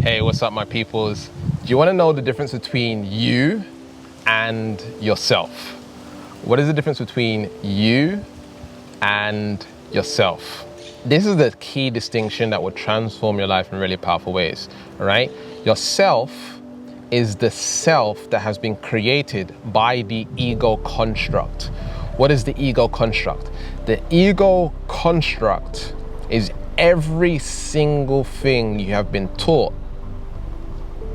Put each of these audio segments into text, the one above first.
Hey, what's up, my peoples? Do you want to know the difference between you and yourself? What is the difference between you and yourself? This is the key distinction that will transform your life in really powerful ways, all right? Yourself is the self that has been created by the ego construct. What is the ego construct? The ego construct is every single thing you have been taught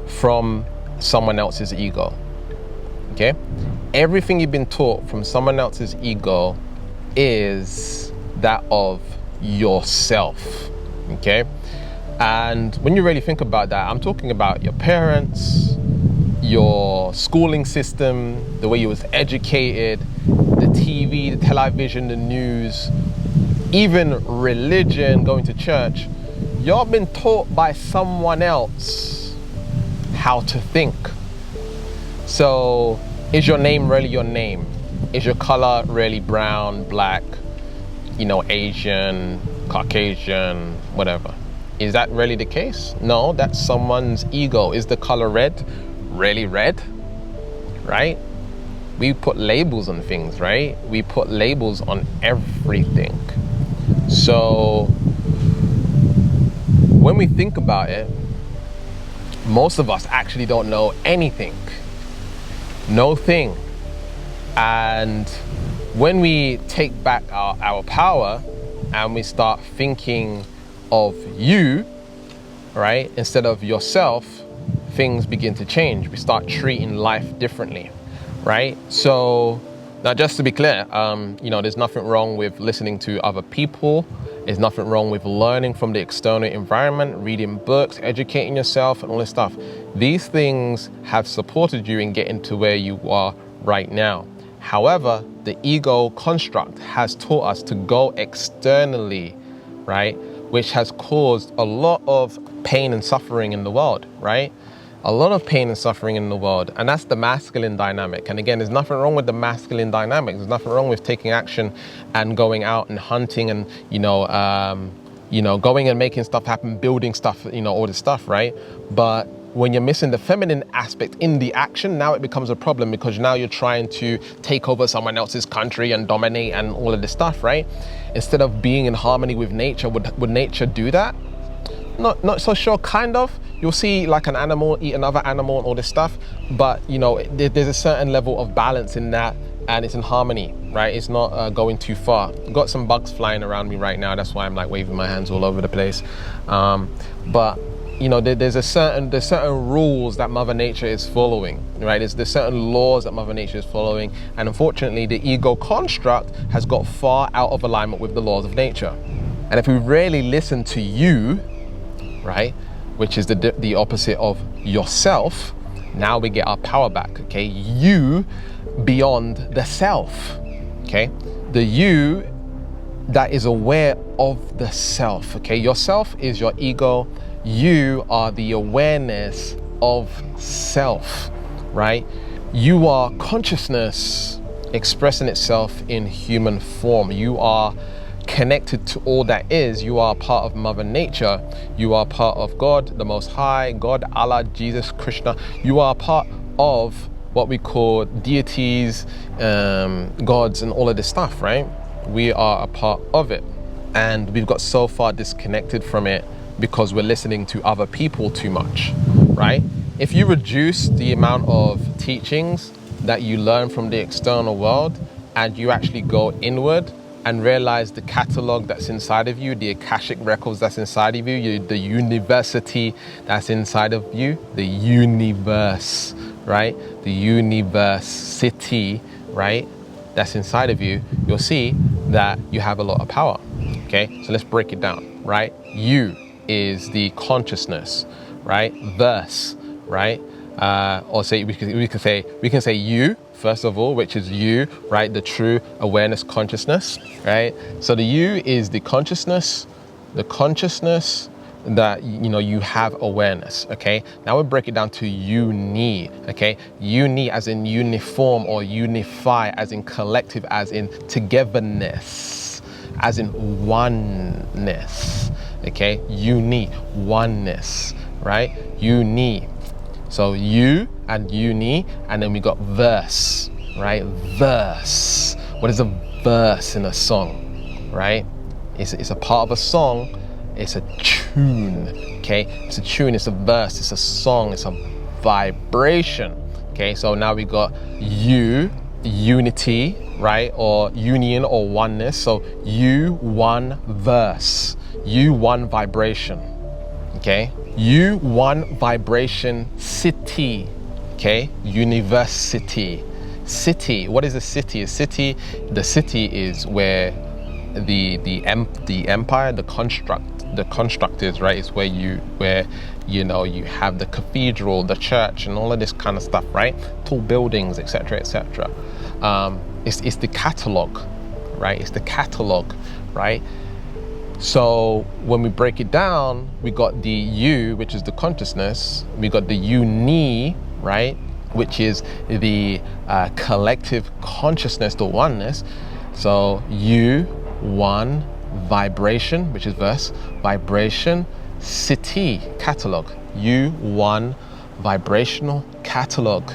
from someone else's ego, okay? Everything you've been taught from someone else's ego is that of yourself, okay? And when you really think about that, I'm talking about your parents, your schooling system, the way you was educated, the TV, the television, the news, even religion, going to church. You've been taught by someone else how to think. So is your name really your name? Is your color really brown, black, Asian, Caucasian, whatever? Is that really the case? No, that's someone's ego. Is the color red really red? Right? We put labels on things, right? We put labels on everything. So when we think about it, most of us actually don't know anything. No thing. And when we take back our power and we start thinking of you, right, instead of yourself, things begin to change. We start treating life differently, right? So now, just to be clear, there's nothing wrong with listening to other people. There's nothing wrong with learning from the external environment, reading books, educating yourself, and all this stuff. These things have supported you in getting to where you are right now. However, the ego construct has taught us to go externally, right? Which has caused a lot of pain and suffering in the world, right? A lot of pain and suffering in the world, and that's the masculine dynamic. And again, there's nothing wrong with the masculine dynamic. There's nothing wrong with taking action and going out and hunting and going and making stuff happen, building stuff, all this stuff, right? But when you're missing the feminine aspect in the action, now it becomes a problem, because now you're trying to take over someone else's country and dominate and all of this stuff, right? Instead of being in harmony with nature, would nature do that? Not so sure, kind of. You'll see like an animal eat another animal and all this stuff, but there's a certain level of balance in that, and it's in harmony, right? It's not going too far. Got some bugs flying around me right now, that's why I'm like waving my hands all over the place. But there's certain rules that Mother Nature is following, right? There's certain laws that Mother Nature is following, and unfortunately the ego construct has got far out of alignment with the laws of nature. And if we really listen to you, right, which is the opposite of yourself, now we get our power back, okay? You beyond the self, okay? The you that is aware of the self, okay? Yourself is your ego. You are the awareness of self, right? You are consciousness expressing itself in human form. You are connected to all that is. You are part of Mother Nature. You are part of God, the Most High, God, Allah, Jesus, Krishna. You are part of what we call deities, gods, and all of this stuff, right? We are a part of it. And we've got so far disconnected from it because we're listening to other people too much, right? If you reduce the amount of teachings that you learn from the external world and you actually go inward and realize the catalog that's inside of you, the Akashic records that's inside of you, the university that's inside of you, the universe, right? The university, right? That's inside of you, you'll see that you have a lot of power, okay? So let's break it down, right? You is the consciousness, right? Verse, right? Or say we can say you first of all, which is you, right? The true awareness consciousness, right? So the you is the consciousness that you have awareness. Okay, now we'll break it down to uni. Okay, uni as in uniform, or unify as in collective, as in togetherness, as in oneness. Okay, uni, oneness, right? Uni. So you and uni, and then we got verse, right? Verse. What is a verse in a song, right? It's a part of a song. It's a tune, okay? It's a tune, it's a verse, it's a song, it's a vibration, okay? So now we got unity, right? Or union or oneness. So one verse, one vibration, okay? One vibration city, okay? University. City, what is a city? A city, the city is where the empire, the construct is, right? It's where you have the cathedral, the church, and all of this kind of stuff, right? Tall buildings, etc., etc. It's the catalog, right? It's the catalog, right? So when we break it down, we got the you, which is the consciousness. We got the uni, right? Which is the collective consciousness, the oneness. So one vibration, which is verse, vibration, city, catalog. One vibrational catalog.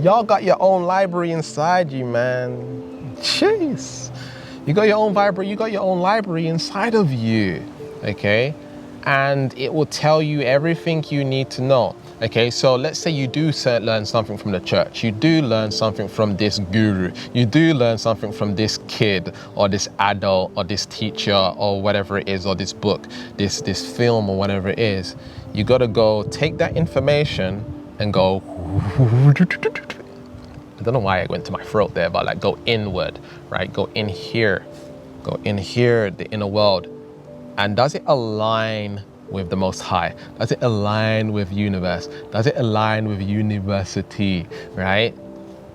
Y'all got your own library inside you, man. Jeez. You got your own library inside of you, okay? And it will tell you everything you need to know. Okay, so let's say you do learn something from the church. You do learn something from this guru. You do learn something from this kid or this adult or this teacher or whatever it is, or this book, this film or whatever it is. You got to go take that information and go, I don't know why I went to my throat there, but like go inward, right? Go in here, the inner world. And does it align with the Most High? Does it align with universe? Does it align with university, right?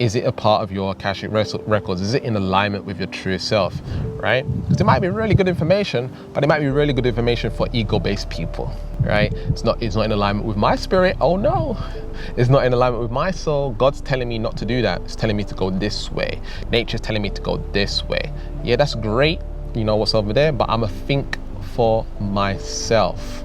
Is it a part of your Akashic records? Is it in alignment with your true self, right? Because it might be really good information, but it might be really good information for ego-based people, right? It's not in alignment with my spirit. Oh no, it's not in alignment with my soul. God's telling me not to do that. It's telling me to go this way. Nature's telling me to go this way. Yeah, that's great. You know what's over there, but I'm a think for myself.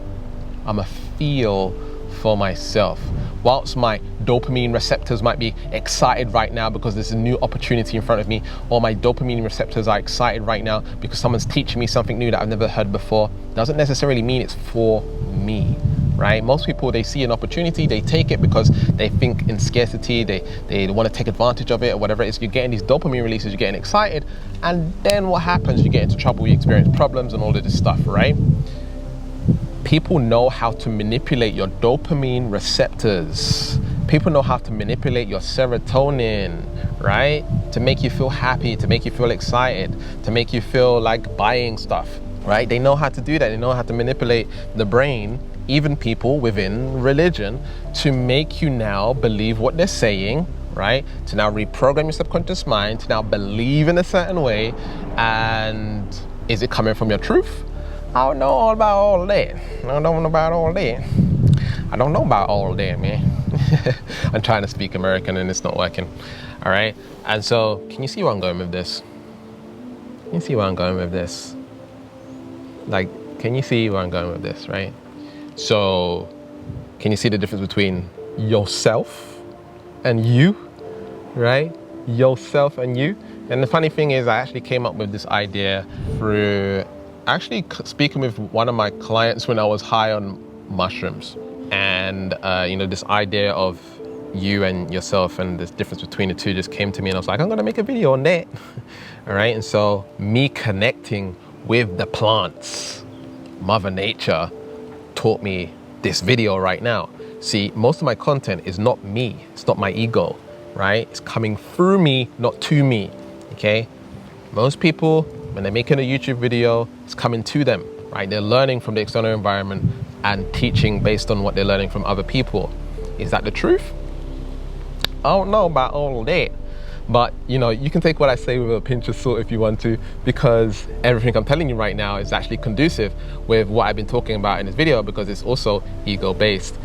I'm a feel for myself. Whilst my dopamine receptors might be excited right now because there's a new opportunity in front of me, or my dopamine receptors are excited right now because someone's teaching me something new that I've never heard before, doesn't necessarily mean it's for me, right? Most people, they see an opportunity, they take it because they think in scarcity, they want to take advantage of it or whatever it is. You're getting these dopamine releases, you're getting excited, and then what happens? You get into trouble, you experience problems and all of this stuff, right? People know how to manipulate your dopamine receptors. People know how to manipulate your serotonin, right? To make you feel happy, to make you feel excited, to make you feel like buying stuff, right? They know how to do that. They know how to manipulate the brain, even people within religion, to make you now believe what they're saying, right? To now reprogram your subconscious mind, to now believe in a certain way. And is it coming from your truth? I don't know all about all that. I don't know about all that. I don't know about all that, man. I'm trying to speak American and it's not working. All right. And so, can you see where I'm going with this? Can you see where I'm going with this? Like, can you see where I'm going with this, right? So, can you see the difference between yourself and you, right? Yourself and you. And the funny thing is, I actually came up with this idea through actually speaking with one of my clients when I was high on mushrooms. And, this idea of you and yourself and this difference between the two just came to me, and I was like, I'm gonna make a video on that. All right, and so me connecting with the plants, Mother Nature taught me this video right now. See, most of my content is not me, it's not my ego, right? It's coming through me, not to me, okay? Most people, when they're making a YouTube video, it's coming to them, right? They're learning from the external environment and teaching based on what they're learning from other people. Is that the truth? I don't know about all of that. But, you can take what I say with a pinch of salt if you want to, because everything I'm telling you right now is actually conducive with what I've been talking about in this video, because it's also ego-based,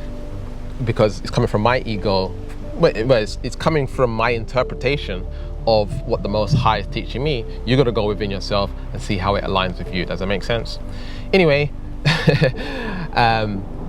because it's coming from my ego, but it's coming from my interpretation of what the Most High is teaching me. You got to go within yourself and see how it aligns with you. Does that make sense? Anyway,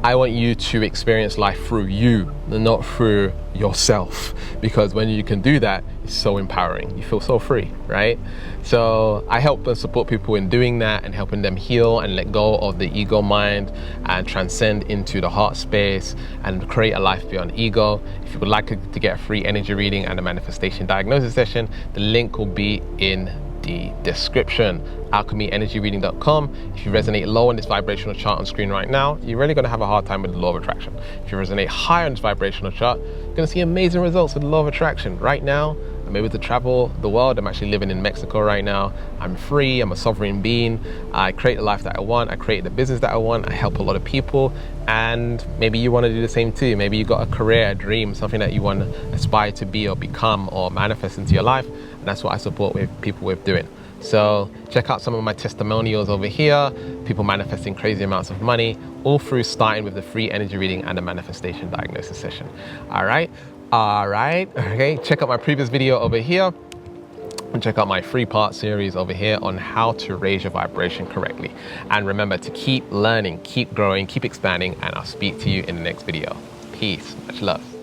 I want you to experience life through you, not through yourself. Because when you can do that, it's so empowering. You feel so free, right? So I help and support people in doing that and helping them heal and let go of the ego mind and transcend into the heart space and create a life beyond ego. If you would like to get a free energy reading and a manifestation diagnosis session, the link will be in the description. alchemyenergyreading.com. If you resonate low on this vibrational chart on screen right now, you're really going to have a hard time with the law of attraction. If you resonate higher on this vibrational chart, you're going to see amazing results with the law of attraction. Right now, I'm able to travel the world. I'm actually living in Mexico right now. I'm free. I'm a sovereign being. I create the life that I want. I create the business that I want. I help a lot of people. And maybe you want to do the same too. Maybe you got a career, a dream, something that you want to aspire to be or become or manifest into your life. And that's what I support with people with doing. So check out some of my testimonials over here, people manifesting crazy amounts of money, all through starting with the free energy reading and the manifestation diagnosis session. All right. Okay. Check out my previous video over here and check out my 3-part series over here on how to raise your vibration correctly. And remember to keep learning, keep growing, keep expanding, and I'll speak to you in the next video. Peace. Much love.